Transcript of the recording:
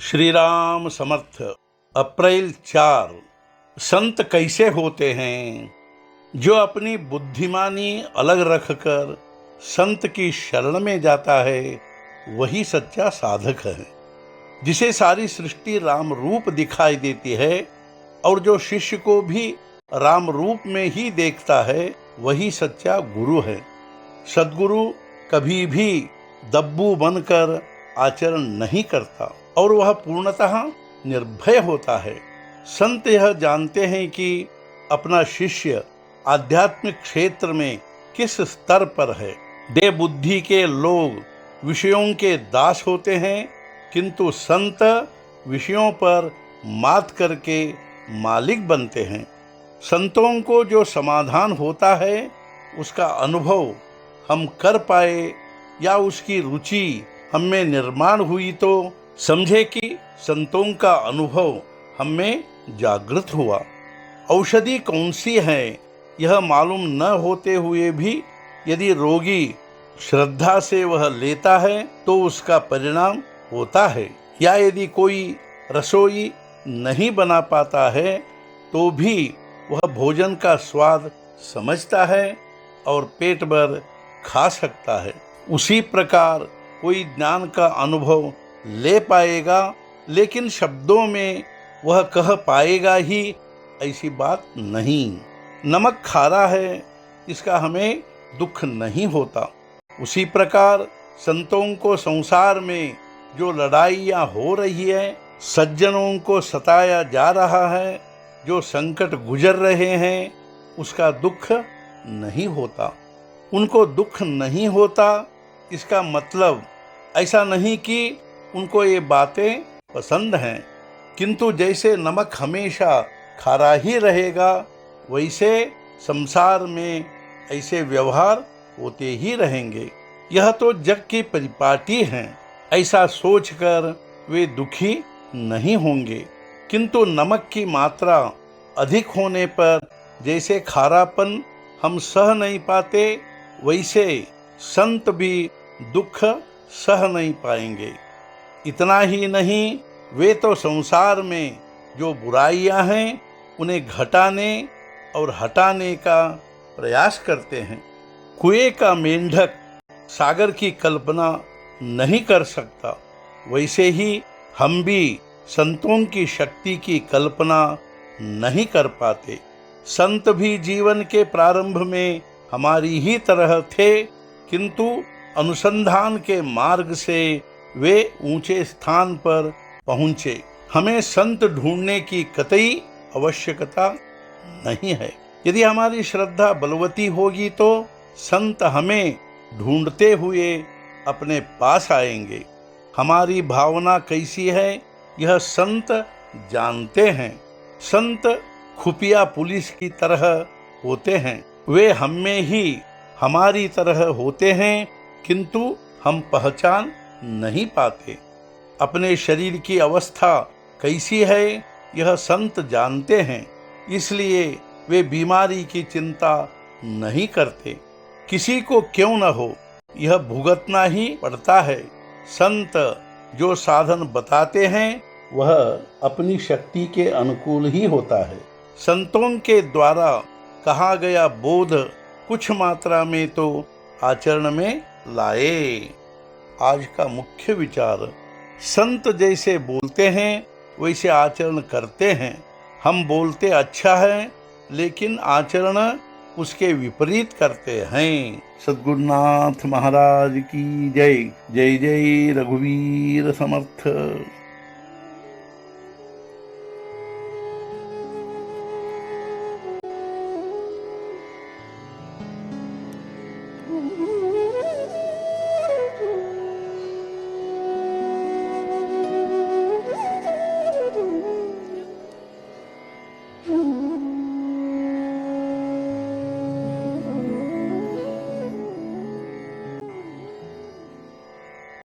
श्री राम समर्थ। अप्रैल 4। संत कैसे होते हैं? जो अपनी बुद्धिमानी अलग रखकर संत की शरण में जाता है वही सच्चा साधक है। जिसे सारी सृष्टि राम रूप दिखाई देती है और जो शिष्य को भी राम रूप में ही देखता है वही सच्चा गुरु है। सद्गुरु कभी भी दब्बू बनकर आचरण नहीं करता और वह पूर्णतः निर्भय होता है। संत यह जानते हैं कि अपना शिष्य आध्यात्मिक क्षेत्र में किस स्तर पर है। देह बुद्धि के लोग विषयों के दास होते हैं, किंतु संत विषयों पर मात करके मालिक बनते हैं। संतों को जो समाधान होता है उसका अनुभव हम कर पाए या उसकी रुचि हम में निर्माण हुई तो समझे कि संतों का अनुभव हम में जागृत हुआ। औषधि कौन सी है यह मालूम न होते हुए भी यदि रोगी श्रद्धा से वह लेता है तो उसका परिणाम होता है। या यदि कोई रसोई नहीं बना पाता है तो भी वह भोजन का स्वाद समझता है और पेट भर खा सकता है। उसी प्रकार कोई ज्ञान का अनुभव ले पाएगा लेकिन शब्दों में वह कह पाएगा ही ऐसी बात नहीं। नमक खारा है इसका हमें दुख नहीं होता। उसी प्रकार संतों को संसार में जो लड़ाइयाँ हो रही है, सज्जनों को सताया जा रहा है, जो संकट गुजर रहे हैं, उसका दुख नहीं होता। उनको दुख नहीं होता इसका मतलब ऐसा नहीं कि उनको ये बातें पसंद हैं, किंतु जैसे नमक हमेशा खारा ही रहेगा वैसे संसार में ऐसे व्यवहार होते ही रहेंगे। यह तो जग की परिपाटी है, ऐसा सोचकर वे दुखी नहीं होंगे। किंतु नमक की मात्रा अधिक होने पर जैसे खारापन हम सह नहीं पाते वैसे संत भी दुख सह नहीं पाएंगे। इतना ही नहीं, वे तो संसार में जो बुराइयां हैं उन्हें घटाने और हटाने का प्रयास करते हैं। कुएं का मेंढक सागर की कल्पना नहीं कर सकता, वैसे ही हम भी संतों की शक्ति की कल्पना नहीं कर पाते। संत भी जीवन के प्रारंभ में हमारी ही तरह थे, किंतु अनुसंधान के मार्ग से वे ऊंचे स्थान पर पहुंचे। हमें संत ढूंढने की कतई आवश्यकता नहीं है। यदि हमारी श्रद्धा बलवती होगी तो संत हमें ढूंढते हुए अपने पास आएंगे। हमारी भावना कैसी है यह संत जानते हैं। संत खुफिया पुलिस की तरह होते हैं। वे हम में ही हमारी तरह होते हैं, किंतु हम पहचान नहीं पाते। अपने शरीर की अवस्था कैसी है यह संत जानते हैं, इसलिए वे बीमारी की चिंता नहीं करते। किसी को क्यों न हो यह भुगतना ही पड़ता है। संत जो साधन बताते हैं वह अपनी शक्ति के अनुकूल ही होता है। संतों के द्वारा कहा गया बोध कुछ मात्रा में तो आचरण में लाए। आज का मुख्य विचार, संत जैसे बोलते हैं वैसे आचरण करते हैं। हम बोलते अच्छा है लेकिन आचरण उसके विपरीत करते हैं। सद्गुरुनाथ महाराज की जय। जय जय रघुवीर समर्थ।